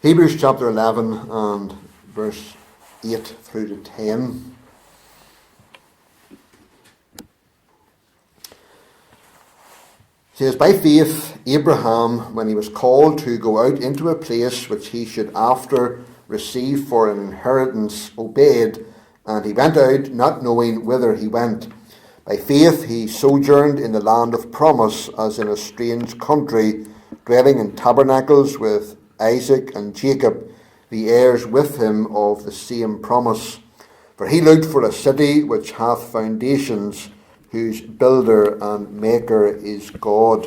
Hebrews chapter 11 and verse 8 through to 10. It says, "By faith Abraham, when he was called to go out into a place which he should after receive for an inheritance, obeyed, and he went out not knowing whither he went. By faith he sojourned in the land of promise, as in a strange country, dwelling in tabernacles with Isaac and Jacob, the heirs with him of the same promise. For he looked for a city which hath foundations, whose builder and maker is God."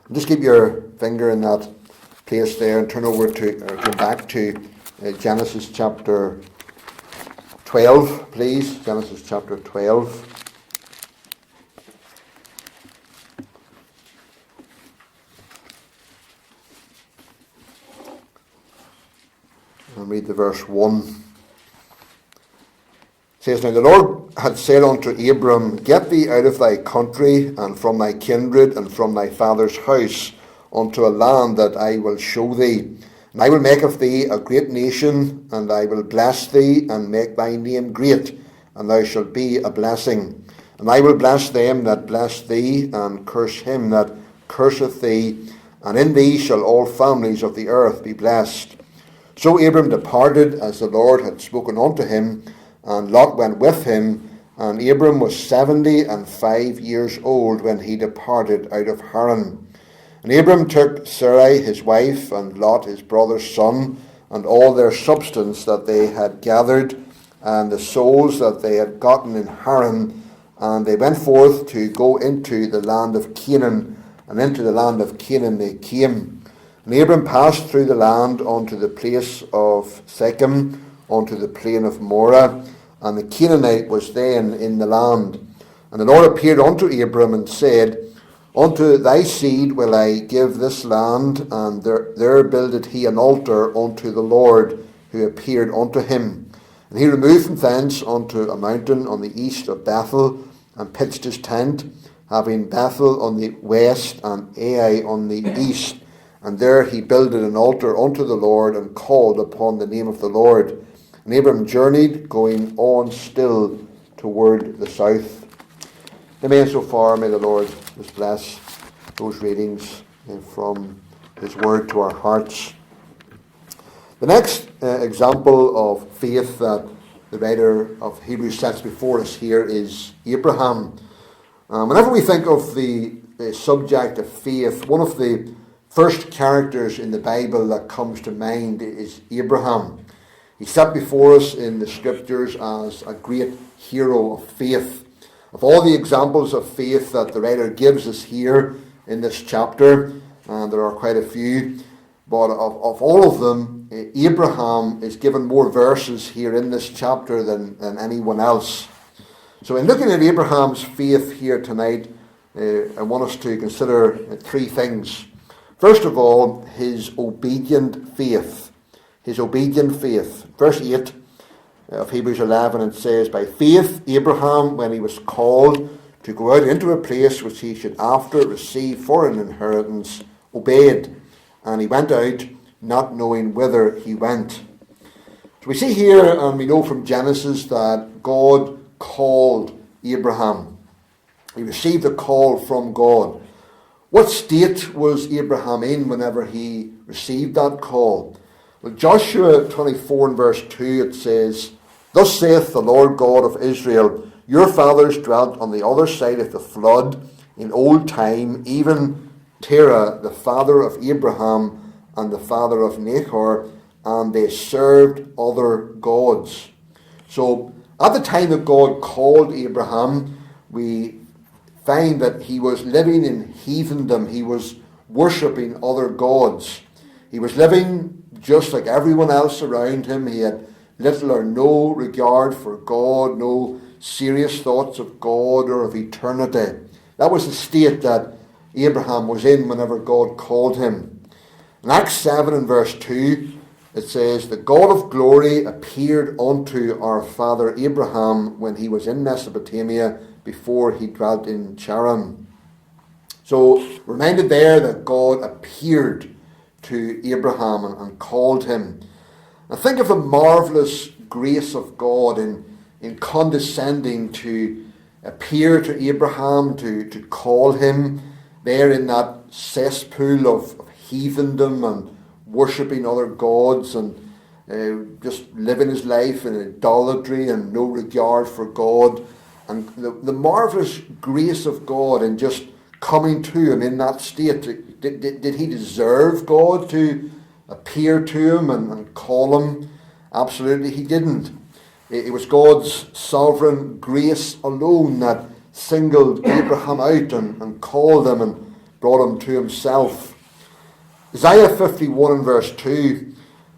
And just keep your finger in that place there and turn over to, or come back to Genesis chapter 12, please. Genesis chapter 12. And read the verse 1. It says, "Now the Lord had said unto Abram, Get thee out of thy country, and from thy kindred, and from thy father's house, unto a land that I will show thee. And I will make of thee a great nation, and I will bless thee, and make thy name great, and thou shalt be a blessing. And I will bless them that bless thee, and curse him that curseth thee. And in thee shall all families of the earth be blessed. So Abram departed, as the Lord had spoken unto him, and Lot went with him. And Abram was 75 years old when he departed out of Haran. And Abram took Sarai his wife, and Lot his brother's son, and all their substance that they had gathered, and the souls that they had gotten in Haran. And they went forth to go into the land of Canaan, and into the land of Canaan they came. And Abram passed through the land unto the place of Shechem, unto the plain of Moreh, and the Canaanite was then in the land. And the Lord appeared unto Abram and said, Unto thy seed will I give this land. And there builded he an altar unto the Lord, who appeared unto him. And he removed from thence unto a mountain on the east of Bethel, and pitched his tent, having Bethel on the west, and Ai on the east. And there he builded an altar unto the Lord, and called upon the name of the Lord. And Abram journeyed, going on still toward the south." Amen. So far, may the Lord just bless those readings from his word to our hearts. The next example of faith that the writer of Hebrews sets before us here is Abraham. Whenever we think of the subject of faith, one of the first characters in the Bible that comes to mind is Abraham. He's set before us in the scriptures as a great hero of faith. Of all the examples of faith that the writer gives us here in this chapter, and there are quite a few, but of all of them, Abraham is given more verses here in this chapter than anyone else. So in looking at Abraham's faith here tonight, I want us to consider three things. First of all, his obedient faith. His obedient faith. Verse 8 of Hebrews 11, it says, "By faith Abraham, when he was called to go out into a place which he should after receive for an inheritance, obeyed. And he went out, not knowing whither he went." So we see here, and we know from Genesis, that God called Abraham. He received a call from God. What state was Abraham in whenever he received that call? Well, Joshua 24 and verse 2, it says, "Thus saith the Lord God of Israel, Your fathers dwelt on the other side of the flood in old time, even Terah, the father of Abraham, and the father of Nahor, and they served other gods." So, at the time that God called Abraham, we find that he was living in heathendom. He was worshipping other gods. He was living just like everyone else around him. He had little or no regard for God, no serious thoughts of God or of eternity. That was the state that Abraham was in whenever God called him. In Acts 7 and verse 2, it says, "The God of glory appeared unto our father Abraham when he was in Mesopotamia, before he dwelt in Charan." So, reminded there that God appeared to Abraham and called him. And think of the marvellous grace of God in condescending to appear to Abraham, to call him there in that cesspool of heathendom and worshipping other gods and just living his life in idolatry and no regard for God. And the marvellous grace of God in just coming to him in that state. Did he deserve God to appear to him and call him? Absolutely he didn't. It was God's sovereign grace alone that singled Abraham out and called him and brought him to himself. Isaiah 51 and verse 2,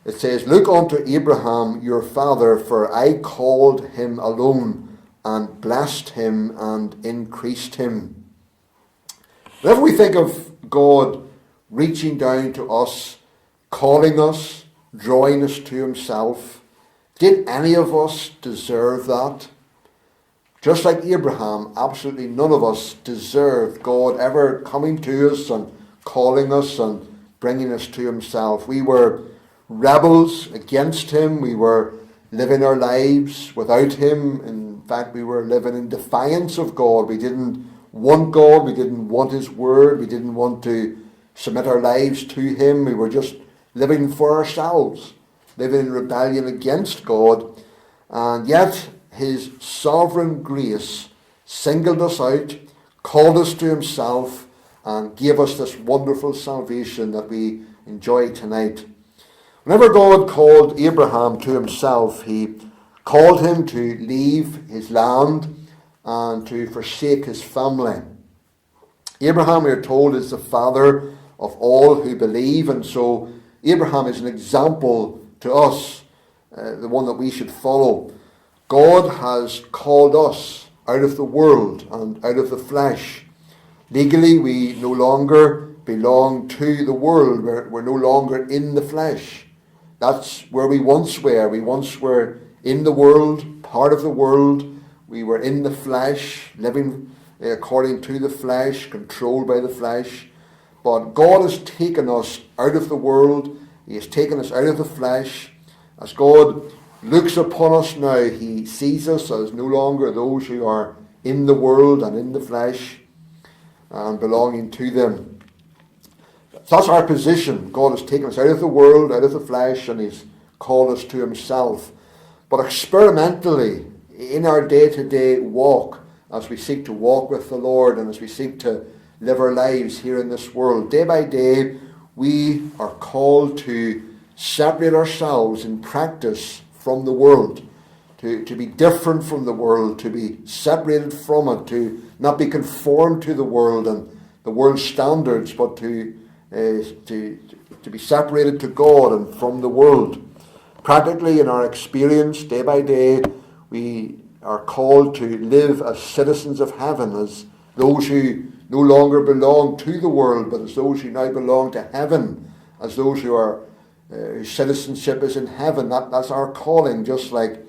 it says, "Look unto Abraham your father, for I called him alone, and blessed him, and increased him." Whenever we think of God reaching down to us, calling us, drawing us to himself, did any of us deserve that? Just like Abraham, absolutely none of us deserved God ever coming to us and calling us and bringing us to himself. We were rebels against him. We were living our lives without him. In fact, we were living in defiance of God. We didn't want God. We didn't want his word. We didn't want to submit our lives to him. We were just living for ourselves, living in rebellion against God. And yet his sovereign grace singled us out, called us to himself, and gave us this wonderful salvation that we enjoy tonight. Whenever God called Abraham to himself, he called him to leave his land and to forsake his family. Abraham, we are told, is the father of all who believe, and so Abraham is an example to us, the one that we should follow. God has called us out of the world and out of the flesh. Legally, we no longer belong to the world. We're no longer in the flesh. That's where we once were. We once were in the world, part of the world. We were in the flesh, living according to the flesh, controlled by the flesh. But God has taken us out of the world. He has taken us out of the flesh. As God looks upon us now, he sees us as no longer those who are in the world and in the flesh and belonging to them. That's our position. God has taken us out of the world, out of the flesh, and he's called us to himself. But experimentally, in our day-to-day walk, as we seek to walk with the Lord and as we seek to live our lives here in this world, day by day, we are called to separate ourselves in practice from the world, to be different from the world, to be separated from it, to not be conformed to the world and the world's standards, but to be separated to God and from the world. Practically, in our experience, day by day, we are called to live as citizens of heaven, as those who no longer belong to the world, but as those who now belong to heaven, as those who are whose citizenship is in heaven. That's our calling, just like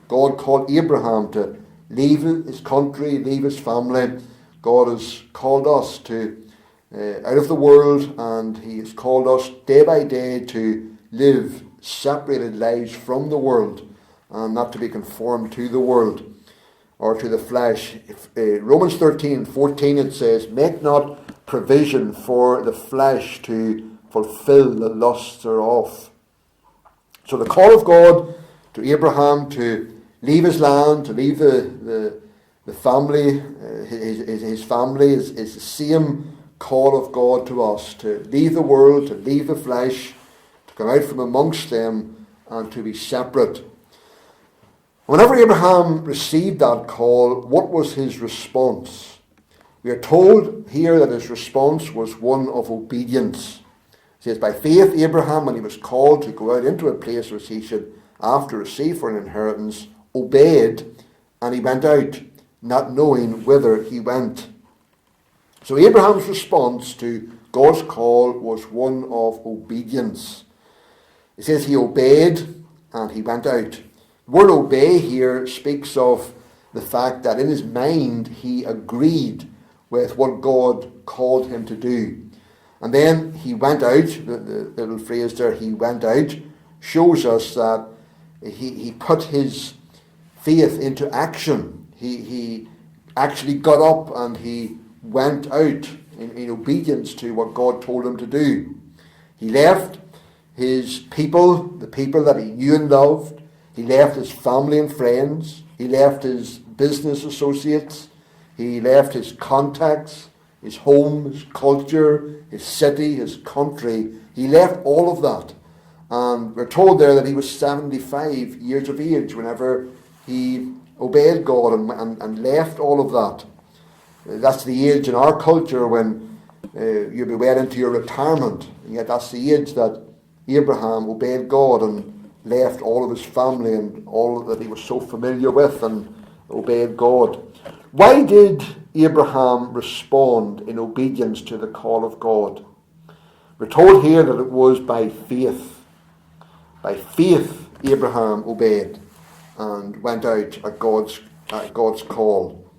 God called Abraham to leave his country, leave his family. God has called us to out of the world, and he has called us day by day to live separated lives from the world and not to be conformed to the world or to the flesh. Romans 13:14 it says, "Make not provision for the flesh to fulfill the lusts thereof." So the call of God to Abraham to leave his land, to leave the family, his family is the same call of God to us, to leave the world, to leave the flesh, to come out from amongst them and to be separate. Whenever Abraham received that call, what was his response? We are told here that his response was one of obedience. It says, "By faith Abraham, when he was called to go out into a place which he should after receive for an inheritance, obeyed, and he went out, not knowing whither he went." So Abraham's response to God's call was one of obedience. It says he obeyed and he went out. The word obey here speaks of the fact that in his mind he agreed with what God called him to do. And then he went out, the little phrase there, he went out, shows us that he put his faith into action. He actually got up and he went out in obedience to what God told him to do. He left his people, the people that he knew and loved. He left his family and friends. He left his business associates. He left his contacts, his home, his culture, his city, his country. He left all of that. And we're told there that he was 75 years of age whenever he obeyed God and left all of that. That's the age in our culture when you'll be well into your retirement. And yet that's the age that Abraham obeyed God and left all of his family and all that he was so familiar with and obeyed God. Why did Abraham respond in obedience to the call of God? We're told here that it was by faith. By faith Abraham obeyed and went out at God's call.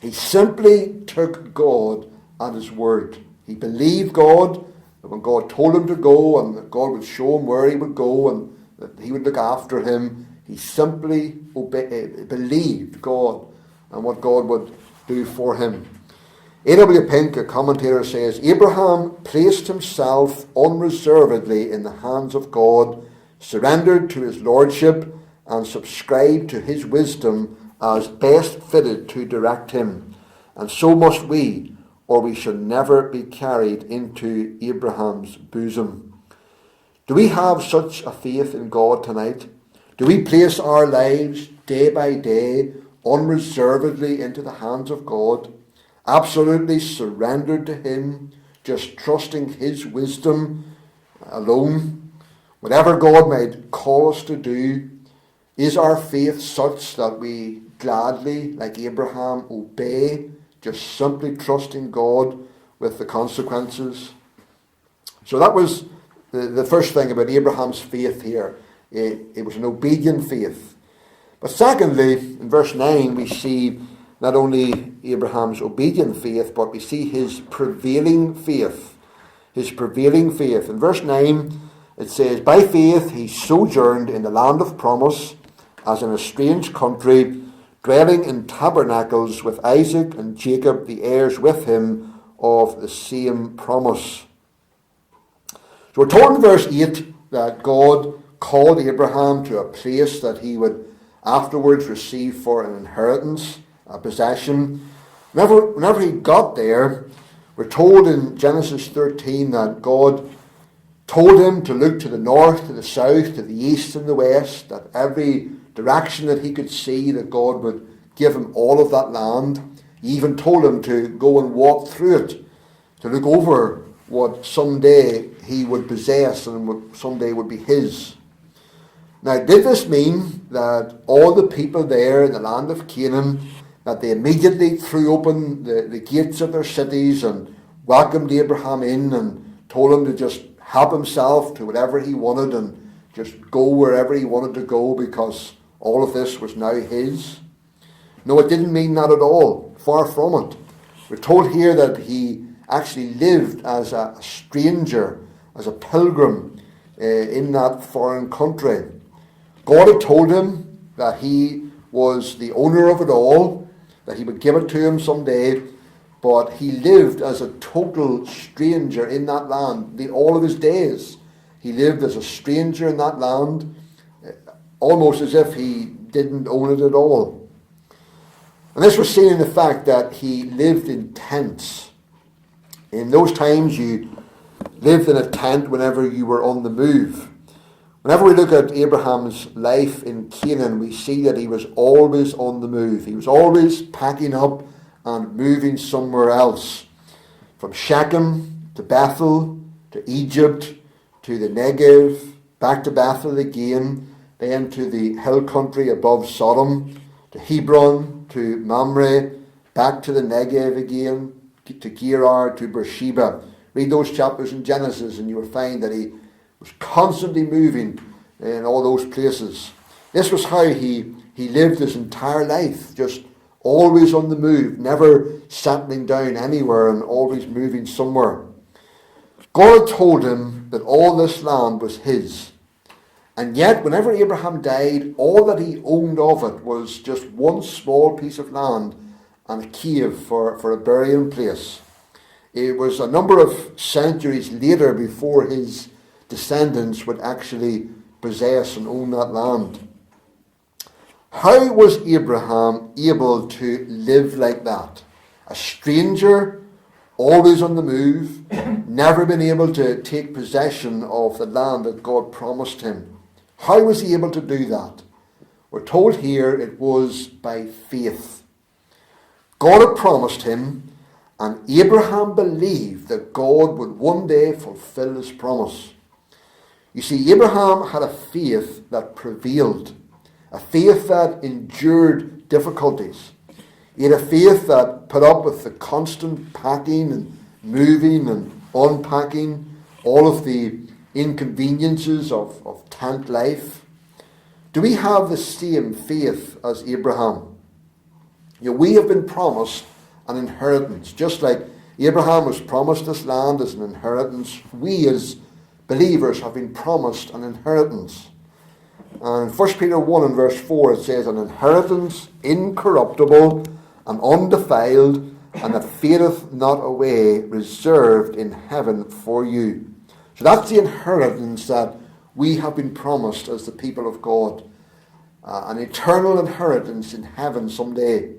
He simply took God at his word. He believed God, that when God told him to go and that God would show him where he would go and that he would look after him, he simply believed God and what God would do for him. A.W. Pink, a commentator, says, Abraham placed himself unreservedly in the hands of God, surrendered to his lordship, and subscribed to his wisdom as best fitted to direct him. And so must we, or we shall never be carried into Abraham's bosom. Do we have such a faith in God tonight? Do we place our lives day by day unreservedly into the hands of God, absolutely surrendered to him, just trusting his wisdom alone? Whatever God might call us to do, is our faith such that we gladly, like Abraham, obey, just simply trusting God with the consequences? So that was the first thing about Abraham's faith here. It was an obedient faith. But secondly, in verse 9, we see not only Abraham's obedient faith, but we see his prevailing faith. His prevailing faith. In verse 9, it says, By faith he sojourned in the land of promise, as in a strange country, dwelling in tabernacles with Isaac and Jacob, the heirs with him of the same promise. So we're told in verse 8 that God called Abraham to a place that he would afterwards receive for an inheritance, a possession. Whenever he got there, we're told in Genesis 13 that God told him to look to the north, to the south, to the east and the west, that every direction that he could see, that God would give him all of that land. He even told him to go and walk through it, to look over what someday he would possess and what someday would be his. Now, did this mean that all the people there in the land of Canaan, that they immediately threw open the gates of their cities and welcomed Abraham in and told him to just help himself to whatever he wanted and just go wherever he wanted to go because all of this was now his? No, it didn't mean that at all. Far from it. We're told here that he actually lived as a stranger, as a pilgrim in that foreign country. God had told him that he was the owner of it all, that he would give it to him someday, but he lived as a total stranger in that land. All of his days, he lived as a stranger in that land, almost as if he didn't own it at all. And this was seen in the fact that he lived in tents. In those times, you lived in a tent whenever you were on the move. Whenever we look at Abraham's life in Canaan, we see that he was always on the move. He was always packing up and moving somewhere else. From Shechem to Bethel to Egypt to the Negev, back to Bethel again, then to the hill country above Sodom, to Hebron, to Mamre, back to the Negev again, to Gerar, to Beersheba. Read those chapters in Genesis and you will find that he was constantly moving in all those places. This was how he lived his entire life, just always on the move, never settling down anywhere and always moving somewhere. God had told him that all this land was his. And yet, whenever Abraham died, all that he owned of it was just one small piece of land and a cave for a burying place. It was a number of centuries later before his descendants would actually possess and own that land. How was Abraham able to live like that? A stranger, always on the move, never been able to take possession of the land that God promised him. How was he able to do that? We're told here it was by faith. God had promised him, and Abraham believed that God would one day fulfill his promise. You see, Abraham had a faith that prevailed, a faith that endured difficulties. He had a faith that put up with the constant packing and moving and unpacking, all of the inconveniences of tent life. Do we have the same faith as Abraham? We have been promised an inheritance. Just like Abraham was promised this land as an inheritance, we as believers have been promised an inheritance. And in 1 Peter 1 and verse 4 it says, an inheritance incorruptible and undefiled, and that fadeth not away, reserved in heaven for you. So that's the inheritance that we have been promised as the people of God. An eternal inheritance in heaven someday.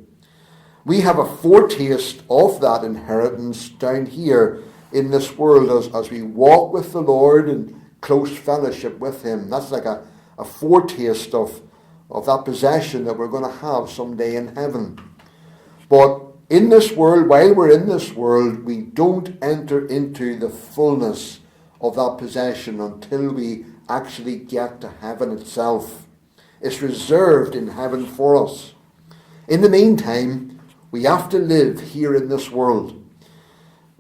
We have a foretaste of that inheritance down here in this world as we walk with the Lord in close fellowship with him. That's like a foretaste of that possession that we're going to have someday in heaven. But in this world, while we're in this world, we don't enter into the fullness of that possession until we actually get to heaven itself. It's reserved in heaven for us. In the meantime, we have to live here in this world.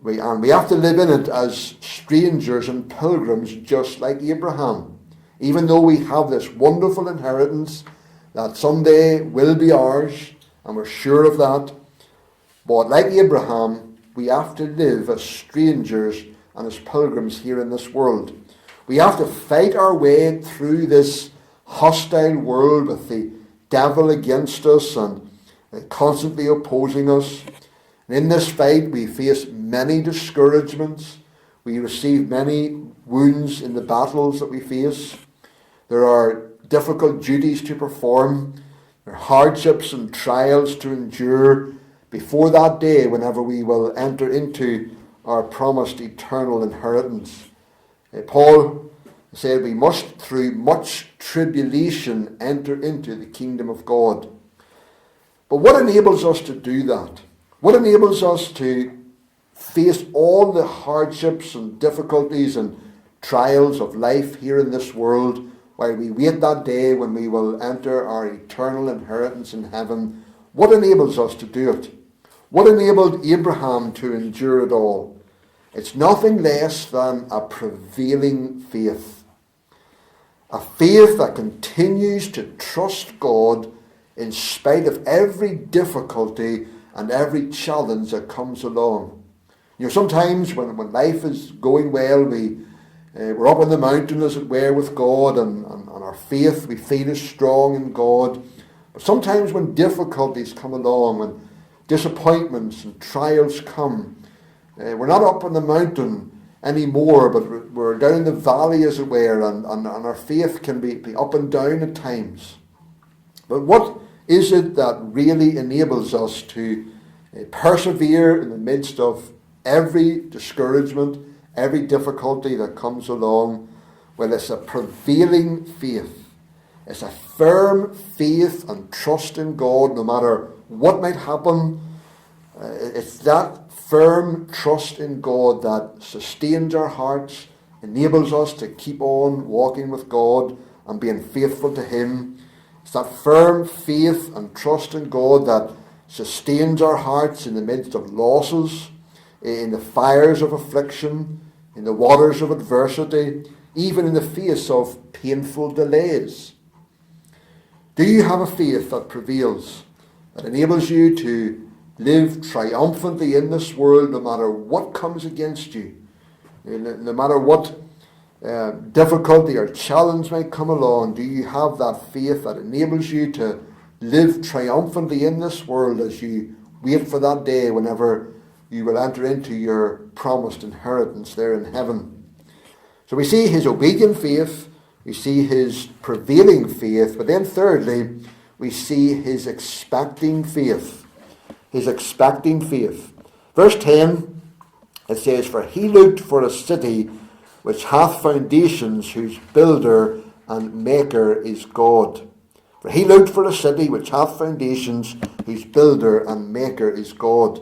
We have to live in it as strangers and pilgrims, just like Abraham. Even though we have this wonderful inheritance that someday will be ours, and we're sure of that, but like Abraham, we have to live as strangers and as pilgrims here in this world. We have to fight our way through this hostile world with the devil against us and constantly opposing us. And in this fight we face many discouragements. We receive many wounds in the battles that we face. There are difficult duties to perform. There are hardships and trials to endure before that day whenever we will enter into our promised eternal inheritance. Paul said we must through much tribulation enter into the kingdom of God. But what enables us to do that? What enables us to face all the hardships and difficulties and trials of life here in this world while we wait that day when we will enter our eternal inheritance in heaven? What enables us to do it? What enabled Abraham to endure it all? It's nothing less than a prevailing faith. A faith that continues to trust God in spite of every difficulty and every challenge that comes along. Sometimes when life is going well, we're up on the mountain, as it were, with God, and our faith, we feel is strong in God. But sometimes when difficulties come along, when disappointments and trials come, we're not up on the mountain anymore, but we're down in the valley, as it were, and our faith can be up and down at times. But what is it that really enables us to persevere in the midst of every discouragement, every difficulty that comes along? Well, it's a prevailing faith. It's a firm faith and trust in God no matter what might happen. It's that firm trust in God that sustains our hearts, enables us to keep on walking with God and being faithful to him. It's that firm faith and trust in God that sustains our hearts in the midst of losses, in the fires of affliction, in the waters of adversity, even in the face of painful delays. Do you have a faith that prevails, that enables you to live triumphantly in this world no matter what comes against you? No matter what difficulty or challenge might come along, do you have that faith that enables you to live triumphantly in this world as you wait for that day whenever you will enter into your promised inheritance there in heaven? So we see his obedient faith, we see his prevailing faith, but then thirdly, we see his expecting faith. His expecting faith. Verse 10, it says, "For he looked for a city which hath foundations, whose builder and maker is God." For he looked for a city which hath foundations, whose builder and maker is God.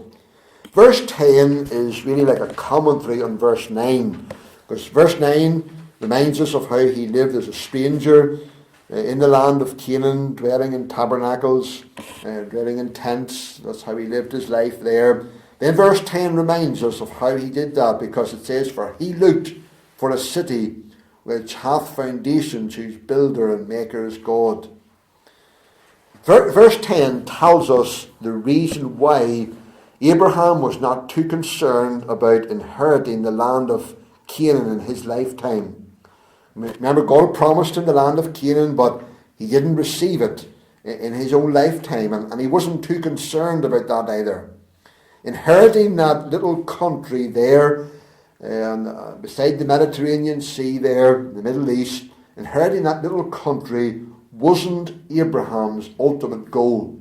Verse 10 is really like a commentary on verse 9, because verse 9 reminds us of how he lived as a stranger in the land of Canaan, dwelling in tabernacles, dwelling in tents. That's how he lived his life there. Then verse 10 reminds us of how he did that, because it says, "For he looked for a city which hath foundations, whose builder and maker is God." Verse 10 tells us the reason why Abraham was not too concerned about inheriting the land of Canaan in his lifetime. Remember, God promised him the land of Canaan, but he didn't receive it in his own lifetime, and he wasn't too concerned about that either. Inheriting that little country there, beside the Mediterranean Sea there, the Middle East, inheriting that little country wasn't Abraham's ultimate goal.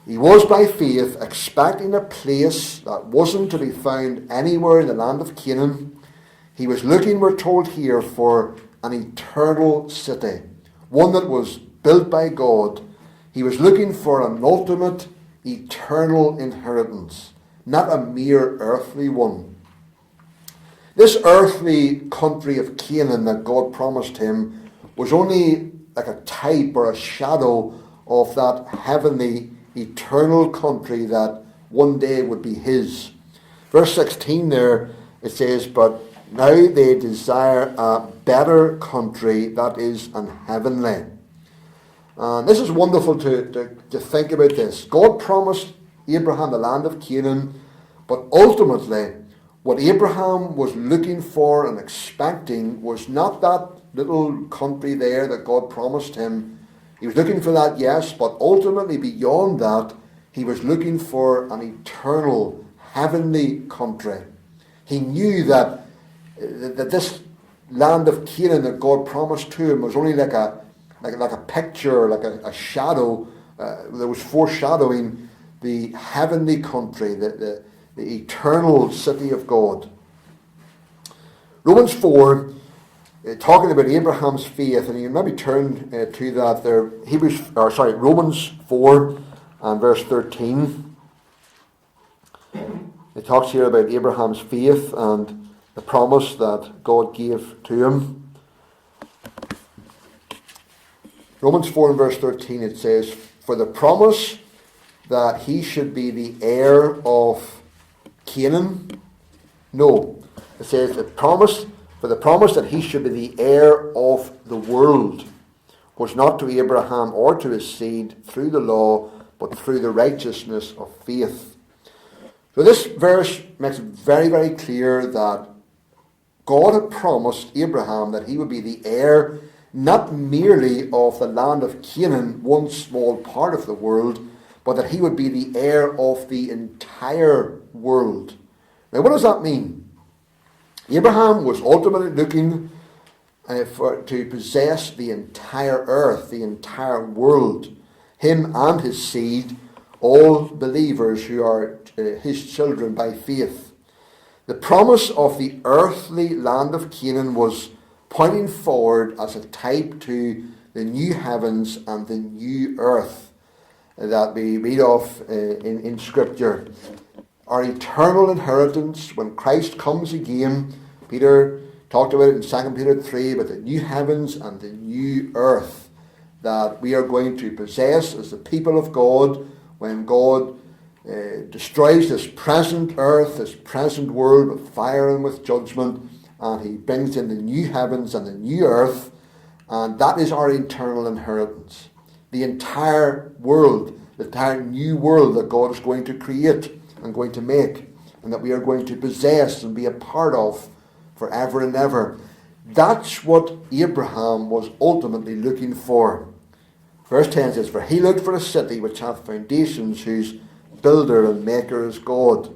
He was by faith expecting a place that wasn't to be found anywhere in the land of Canaan. He was looking, we're told here, for an eternal city, one that was built by God. He was looking for an ultimate eternal inheritance, not a mere earthly one. This earthly country of Canaan that God promised him was only like a type or a shadow of that heavenly eternal country that one day would be his. Verse 16 there, it says, "But now they desire a better country, that is an heavenly." And this is wonderful to think about this. God promised Abraham the land of Canaan, but ultimately what Abraham was looking for and expecting was not that little country there that God promised him. He was looking for that, yes, but ultimately beyond that, he was looking for an eternal, heavenly country. He knew that this land of Canaan that God promised to him was only like a picture, like a shadow that was foreshadowing the heavenly country, the eternal city of God. Romans 4, talking about Abraham's faith, and you maybe turn to that there. Romans 4 and verse 13. It talks here about Abraham's faith and the promise that God gave to him. Romans 4 and verse 13, it says, "For the promise that he should be the heir of Canaan," no, it says for the promise that he should be the heir of the world was not to Abraham or to his seed through the law, but through the righteousness of faith. So this verse makes it very, very clear that God had promised Abraham that he would be the heir not merely of the land of Canaan, one small part of the world, but that he would be the heir of the entire world. Now what does that mean? Abraham was ultimately looking to possess the entire earth, the entire world. Him and his seed, all believers who are his children by faith. The promise of the earthly land of Canaan was pointing forward as a type to the new heavens and the new earth that we read of in Scripture. Our eternal inheritance when Christ comes again. Peter talked about it in 2 Peter 3, about the new heavens and the new earth that we are going to possess as the people of God when God destroys this present earth, this present world with fire and with judgment, and he brings in the new heavens and the new earth, and that is our eternal inheritance. The entire world, the entire new world that God is going to create and going to make. and that we are going to possess and be a part of forever and ever. That's what Abraham was ultimately looking for. Verse 10 says, "For he looked for a city which hath foundations, whose builder and maker is God."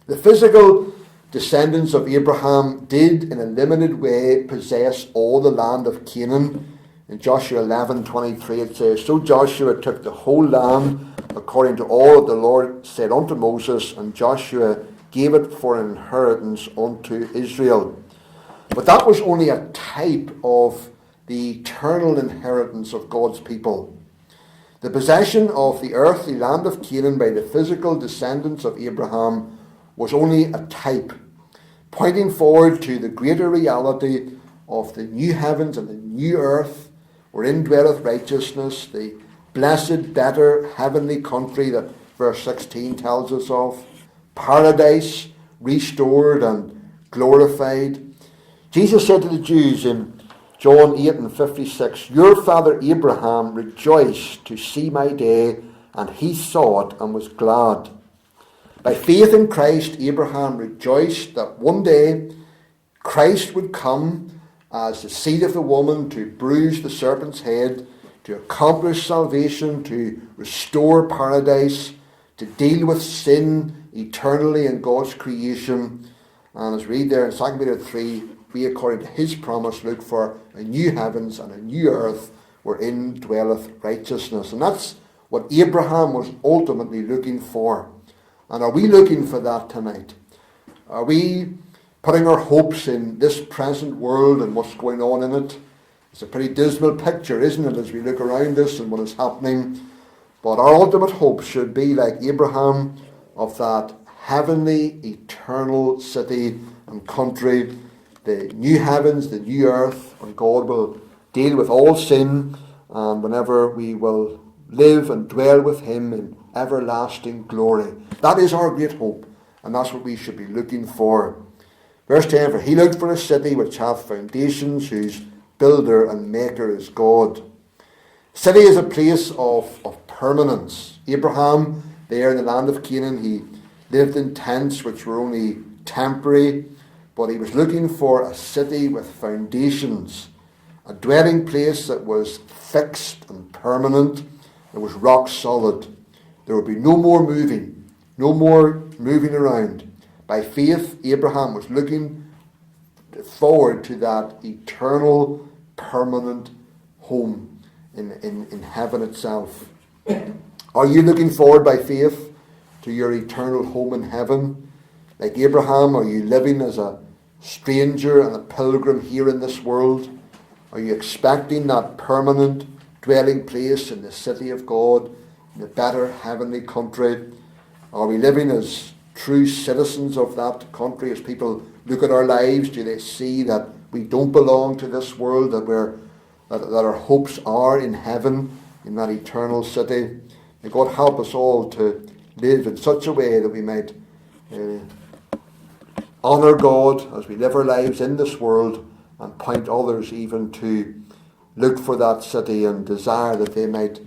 The physical descendants of Abraham did in a limited way possess all the land of Canaan. In Joshua 11:23 it says, "So Joshua took the whole land according to all that the Lord said unto Moses, and Joshua gave it for an inheritance unto Israel." But that was only a type of the eternal inheritance of God's people. The possession of the earthly land of Canaan by the physical descendants of Abraham was only a type, pointing forward to the greater reality of the new heavens and the new earth, wherein dwelleth righteousness, the blessed, better, heavenly country that verse 16 tells us of, paradise restored and glorified. Jesus said to the Jews in John 8:56, "Your father Abraham rejoiced to see my day, and he saw it and was glad." By faith in Christ, Abraham rejoiced that one day Christ would come as the seed of the woman to bruise the serpent's head, to accomplish salvation, to restore paradise, to deal with sin eternally in God's creation. And as we read there in 2 Peter 3, we, according to his promise, look for a new heavens and a new earth wherein dwelleth righteousness. And that's what Abraham was ultimately looking for. And are we looking for that tonight? Are we putting our hopes in this present world and what's going on in it? It's a pretty dismal picture, isn't it, as we look around us and what is happening. But our ultimate hope should be, like Abraham, of that heavenly, eternal city and country, the new heavens, the new earth, when God will deal with all sin, and whenever we will live and dwell with him in everlasting glory. That is our great hope, and that's what we should be looking for. Verse 10, "For he looked for a city which hath foundations, whose builder and maker is God." City is a place of permanence. Abraham, there in the land of Canaan, he lived in tents which were only temporary, but he was looking for a city with foundations, a dwelling place that was fixed and permanent. It was rock solid. There would be no more moving around. By faith, Abraham was looking forward to that eternal, permanent home in heaven itself. Are you looking forward by faith to your eternal home in heaven? Like Abraham, are you living as a stranger and a pilgrim here in this world? Are you expecting that permanent dwelling place in the city of God, in the better heavenly country? Are we living as true citizens of that country? As people look at our lives, do they see that we don't belong to this world, that our hopes are in heaven, in that eternal city? May God help us all to live in such a way that we might honour God as we live our lives in this world, and point others even to look for that city and desire that they might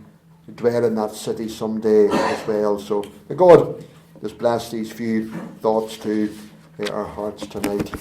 dwell in that city someday as well. So may God just bless these few thoughts to our hearts tonight.